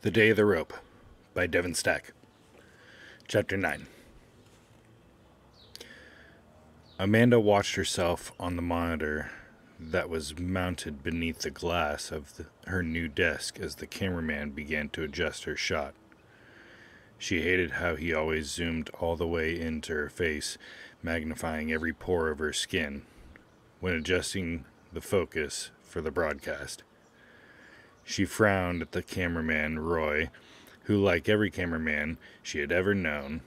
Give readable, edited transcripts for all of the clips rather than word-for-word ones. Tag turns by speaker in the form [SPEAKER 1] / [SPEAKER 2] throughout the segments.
[SPEAKER 1] The Day of the Rope by Devon Chapter 9. Amanda watched herself on the monitor that was mounted beneath the glass of her new desk as the cameraman began to adjust her shot. She hated how he always zoomed all the way into her face, magnifying every pore of her skin when adjusting the focus for the broadcast. She frowned at the cameraman, Roy, who, like every cameraman she had ever known,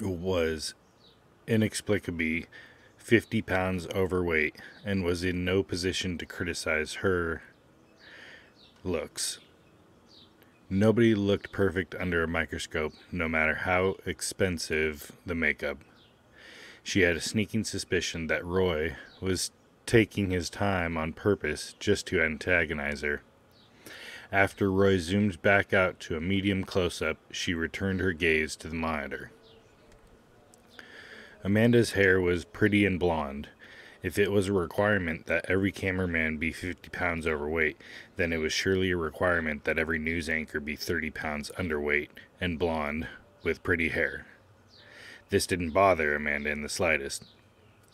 [SPEAKER 1] was inexplicably 50 pounds overweight and was in no position to criticize her looks. Nobody looked perfect under a microscope, no matter how expensive the makeup. She had a sneaking suspicion that Roy was taking his time on purpose just to antagonize her. After Roy zoomed back out to a medium close-up, she returned her gaze to the monitor. Amanda's hair was pretty and blonde. If it was a requirement that every cameraman be 50 pounds overweight, then it was surely a requirement that every news anchor be 30 pounds underweight and blonde with pretty hair. This didn't bother Amanda in the slightest.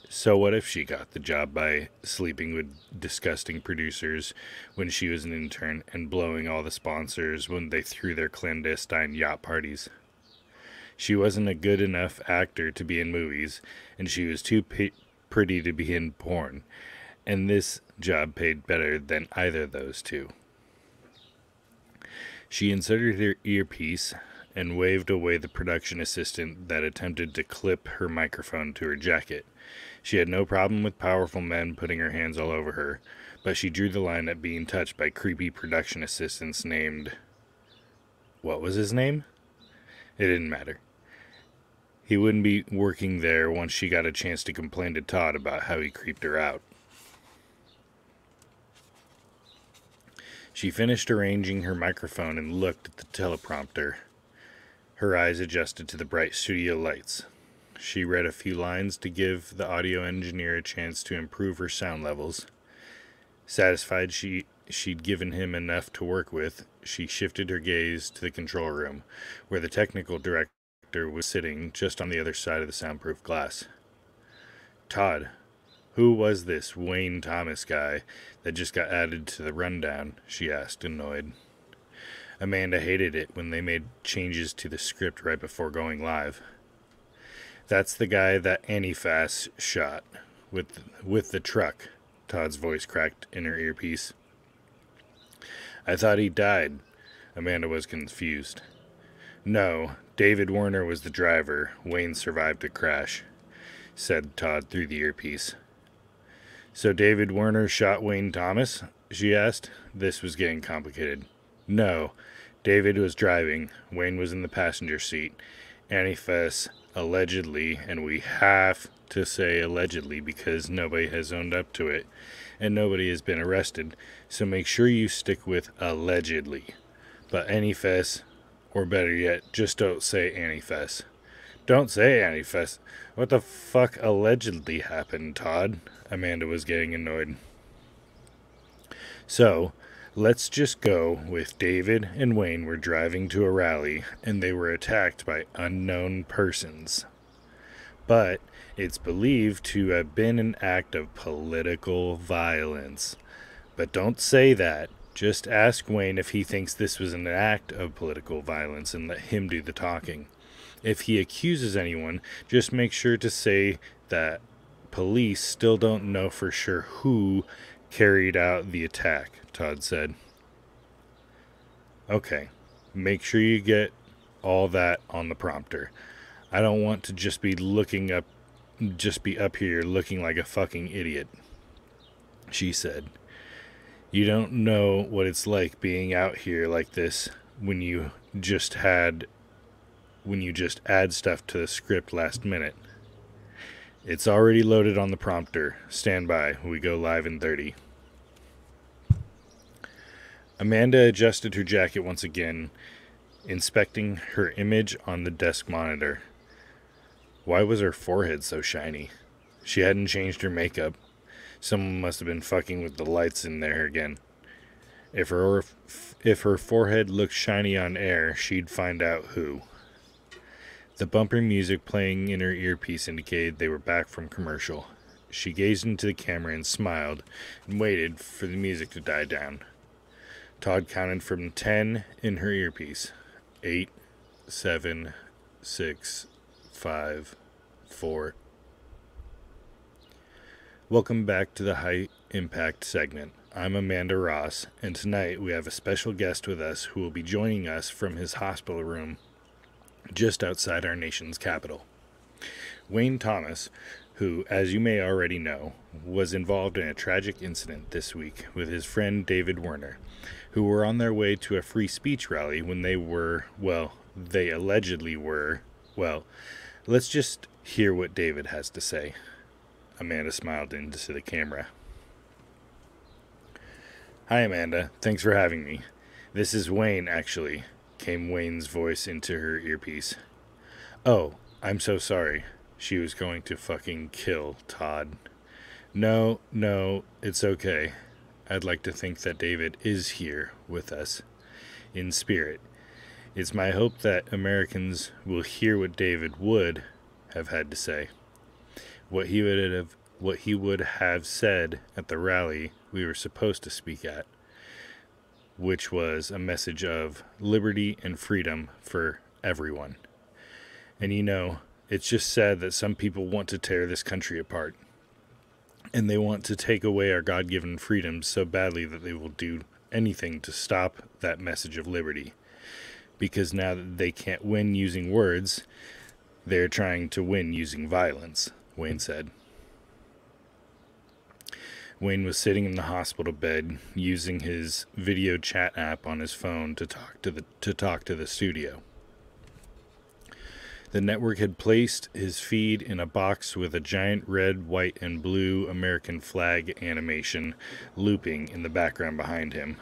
[SPEAKER 1] So what if she got the job by sleeping with disgusting producers when she was an intern and blowing all the sponsors when they threw their clandestine yacht parties? She wasn't a good enough actor to be in movies, and she was too pretty to be in porn, and this job paid better than either of those two. She inserted her earpiece and waved away the production assistant that attempted to clip her microphone to her jacket. She had no problem with powerful men putting her hands all over her, but she drew the line at being touched by creepy production assistants named... What was his name? It didn't matter. He wouldn't be working there once she got a chance to complain to Todd about how he creeped her out. She finished arranging her microphone and looked at the teleprompter. Her eyes adjusted to the bright studio lights. She read a few lines to give the audio engineer a chance to improve her sound levels. Satisfied she'd given him enough to work with, she shifted her gaze to the control room, where the technical director was sitting just on the other side of the soundproof glass. Todd, who was this Wayne Thomas guy that just got added to the rundown? She asked, annoyed. Amanda hated it when they made changes to the script right before going live. That's the guy that Anifas shot with the truck, Todd's voice cracked in her earpiece. I thought he died. Amanda was confused. No, David Warner was the driver. Wayne survived the crash, said Todd through the earpiece. So David Warner shot Wayne Thomas? She asked. This was getting complicated. No, David was driving. Wayne was in the passenger seat. Anifas allegedly, and we have to say allegedly because nobody has owned up to it, and nobody has been arrested, so make sure you stick with allegedly. But Anifas, or better yet, just don't say Anifas. Don't say Anifas. What the fuck allegedly happened, Todd? Amanda was getting annoyed. So, let's just go with David and Wayne were driving to a rally, and they were attacked by unknown persons. But it's believed to have been an act of political violence. But don't say that. Just ask Wayne if he thinks this was an act of political violence and let him do the talking. If he accuses anyone, just make sure to say that police still don't know for sure who carried out the attack, Todd said. Okay, make sure you get all that on the prompter. I don't want to just be up here looking like a fucking idiot, she said. You don't know what it's like being out here like this when you just add stuff to the script last minute. It's already loaded on the prompter. Stand by. We go live in 30. Amanda adjusted her jacket once again, inspecting her image on the desk monitor. Why was her forehead so shiny? She hadn't changed her makeup. Someone must have been fucking with the lights in there again. If her forehead looked shiny on air, she'd find out who. The bumper music playing in her earpiece indicated they were back from commercial. She gazed into the camera and smiled and waited for the music to die down. Todd counted from 10 in her earpiece. 8, 7, 6, 5, 4. Welcome back to the High Impact segment. I'm Amanda Ross, and tonight we have a special guest with us who will be joining us from his hospital room just outside our nation's capital. Wayne Thomas, who, as you may already know, was involved in a tragic incident this week with his friend David Werner, who were on their way to a free speech rally when they allegedly were. Let's just hear what David has to say. Amanda smiled into the camera. Hi, Amanda. Thanks for having me. This is Wayne, actually, came Wayne's voice into her earpiece. Oh, I'm so sorry. She was going to fucking kill Todd. No, it's okay. I'd like to think that David is here with us, in spirit. It's my hope that Americans will hear what David would have had to say. What he would have said at the rally we were supposed to speak at, which was a message of liberty and freedom for everyone. And it's just sad that some people want to tear this country apart. And they want to take away our God-given freedoms so badly that they will do anything to stop that message of liberty. Because now that they can't win using words, they're trying to win using violence, Wayne said. Wayne was sitting in the hospital bed using his video chat app on his phone to talk to the studio. The network had placed his feed in a box with a giant red, white, and blue American flag animation looping in the background behind him.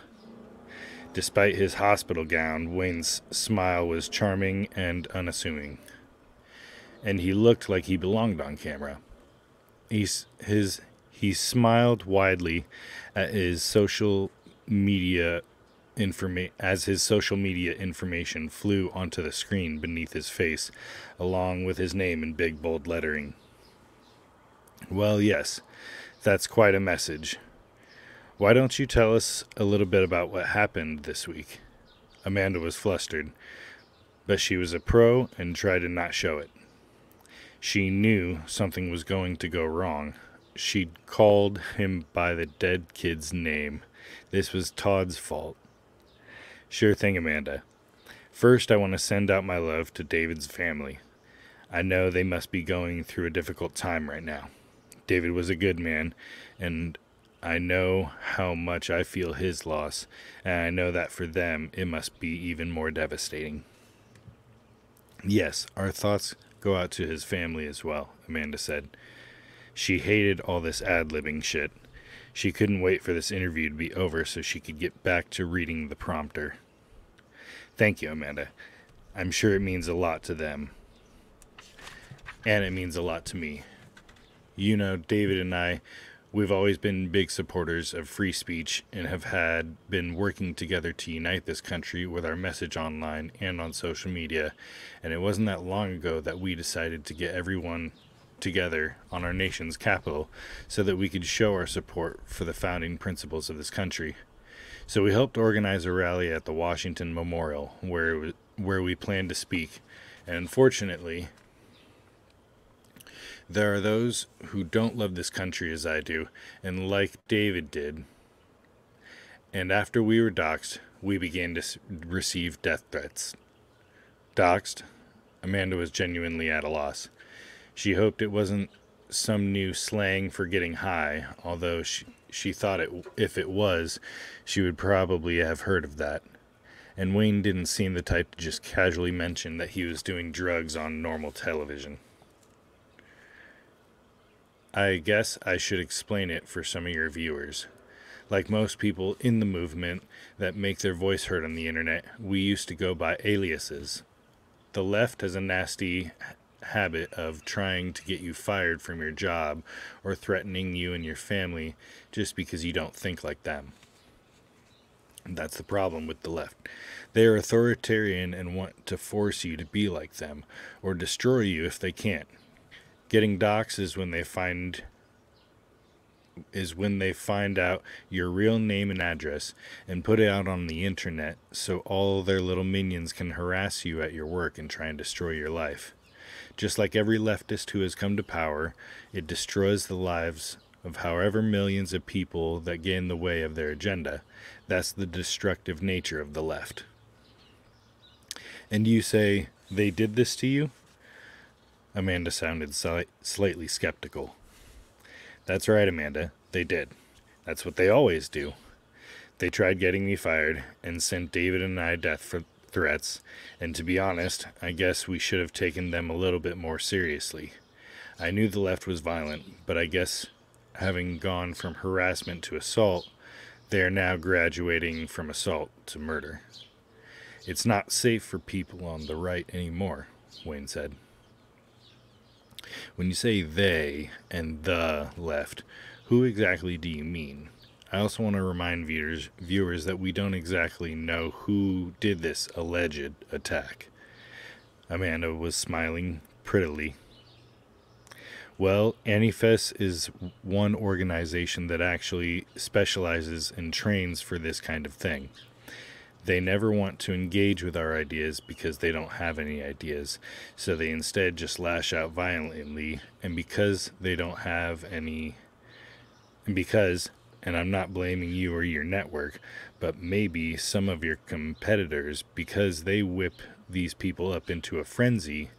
[SPEAKER 1] Despite his hospital gown, Wayne's smile was charming and unassuming, and he looked like he belonged on camera. He smiled widely at his social media information flew onto the screen beneath his face, along with his name in big bold lettering. Well, yes, that's quite a message. Why don't you tell us a little bit about what happened this week? Amanda was flustered, but she was a pro and tried to not show it. She knew something was going to go wrong. She'd called him by the dead kid's name. This was Todd's fault. Sure thing, Amanda. First, I want to send out my love to David's family. I know they must be going through a difficult time right now. David was a good man, and I know how much I feel his loss, and I know that for them it must be even more devastating. Yes, our thoughts go out to his family as well, Amanda said. She hated all this ad-libbing shit. She couldn't wait for this interview to be over so she could get back to reading the prompter. Thank you, Amanda. I'm sure it means a lot to them. And it means a lot to me. David and I, we've always been big supporters of free speech and have been working together to unite this country with our message online and on social media. And it wasn't that long ago that we decided to get everyone together on our nation's capital so that we could show our support for the founding principles of this country. So we helped organize a rally at the Washington Memorial where we planned to speak. And unfortunately, there are those who don't love this country as I do, and like David did. And after we were doxxed, we began to receive death threats. Doxxed? Amanda was genuinely at a loss. She hoped it wasn't some new slang for getting high, although she thought if it was, she would probably have heard of that. And Wayne didn't seem the type to just casually mention that he was doing drugs on normal television. I guess I should explain it for some of your viewers. Like most people in the movement that make their voice heard on the internet, we used to go by aliases. The left has a nasty habit of trying to get you fired from your job or threatening you and your family just because you don't think like them. That's the problem with the left. They are authoritarian and want to force you to be like them, or destroy you if they can't. Getting doxxed is when they find out your real name and address and put it out on the internet so all their little minions can harass you at your work and try and destroy your life. Just like every leftist who has come to power, it destroys the lives of however millions of people that get in the way of their agenda. That's the destructive nature of the left. And you say, they did this to you? Amanda sounded slightly skeptical. That's right, Amanda. They did. That's what they always do. They tried getting me fired and sent David and I death threats, and to be honest, I guess we should have taken them a little bit more seriously. I knew the left was violent, but I guess having gone from harassment to assault, they are now graduating from assault to murder. It's not safe for people on the right anymore, Wayne said. When you say they and the left, who exactly do you mean? I also want to remind viewers that we don't exactly know who did this alleged attack. Amanda was smiling prettily. Well, Anifest is one organization that actually specializes and trains for this kind of thing. They never want to engage with our ideas because they don't have any ideas, so they instead just lash out violently, and because they don't have any, and I'm not blaming you or your network, but maybe some of your competitors, because they whip these people up into a frenzy,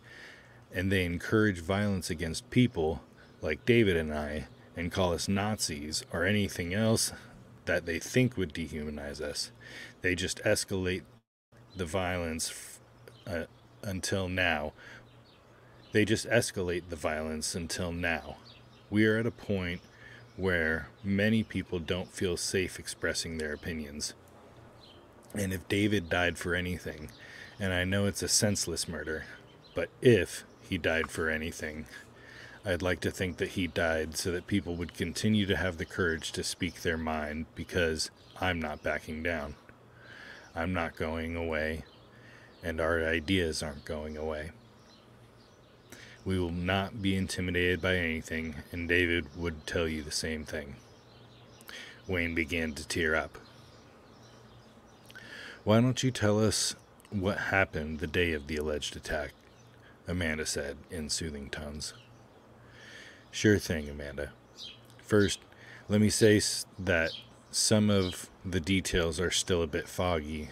[SPEAKER 1] and they encourage violence against people like David and I, and call us Nazis or anything else that they think would dehumanize us. They just escalate the violence until now. We are at a point where many people don't feel safe expressing their opinions. And if David died for anything, and I know it's a senseless murder, but if he died for anything, I'd like to think that he died so that people would continue to have the courage to speak their mind, because I'm not backing down. I'm not going away, and our ideas aren't going away. We will not be intimidated by anything, and David would tell you the same thing. Wayne began to tear up. Why don't you tell us what happened the day of the alleged attack? Amanda said in soothing tones. Sure thing, Amanda. First, let me say that some of the details are still a bit foggy,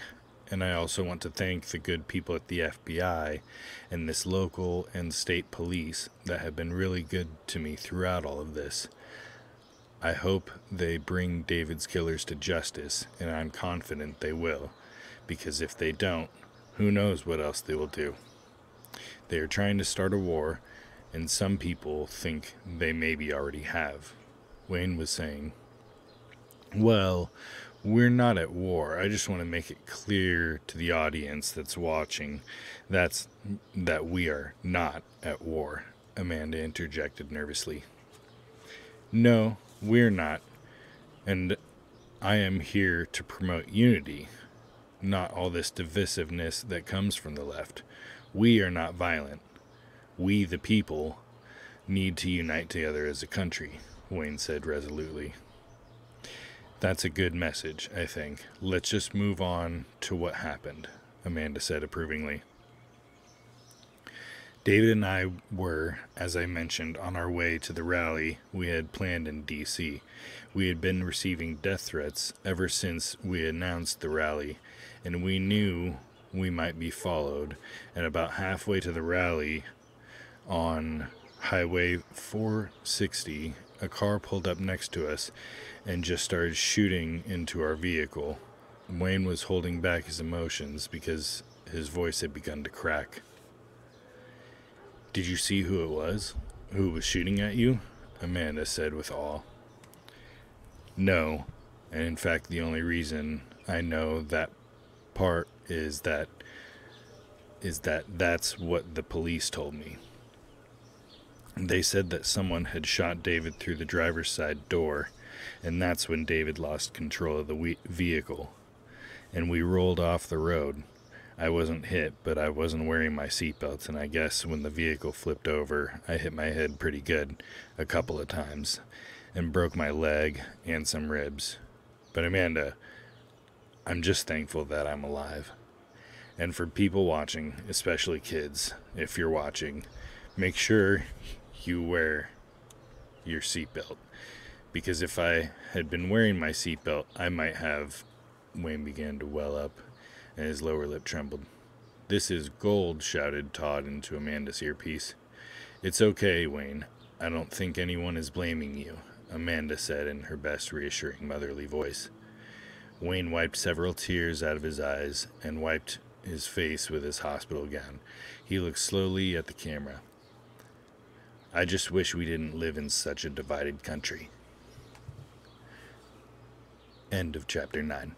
[SPEAKER 1] and I also want to thank the good people at the FBI and this local and state police that have been really good to me throughout all of this. I hope they bring David's killers to justice, and I'm confident they will, because if they don't, who knows what else they will do. They are trying to start a war, and some people think they maybe already have. Wayne was saying, well, we're not at war. I just want to make it clear to the audience that's watching that we are not at war, Amanda interjected nervously. No, we're not. And I am here to promote unity, not all this divisiveness that comes from the left. We are not violent. We, the people, need to unite together as a country, Wayne said resolutely. That's a good message, I think. Let's just move on to what happened, Amanda said approvingly. David and I were, as I mentioned, on our way to the rally we had planned in D.C. We had been receiving death threats ever since we announced the rally, and we knew we might be followed. And about halfway to the rally, on Highway 460, a car pulled up next to us and just started shooting into our vehicle. Wayne was holding back his emotions because his voice had begun to crack. Did you see who it was? Who was shooting at you? Amanda said with awe. No, and in fact the only reason I know that part is that that's what the police told me. They said that someone had shot David through the driver's side door, and that's when David lost control of the vehicle. and we rolled off the road. I wasn't hit, but I wasn't wearing my seatbelt, and I guess when the vehicle flipped over, I hit my head pretty good a couple of times and broke my leg and some ribs. But Amanda, I'm just thankful that I'm alive. And for people watching, especially kids, if you're watching, make sure you wear your seatbelt. Because if I had been wearing my seatbelt, I might have... Wayne began to well up, and his lower lip trembled. "This is gold," shouted Todd into Amanda's earpiece. "It's okay, Wayne. I don't think anyone is blaming you," Amanda said in her best reassuring motherly voice. Wayne wiped several tears out of his eyes and wiped his face with his hospital gown. He looked slowly at the camera. "I just wish we didn't live in such a divided country." End of chapter 9.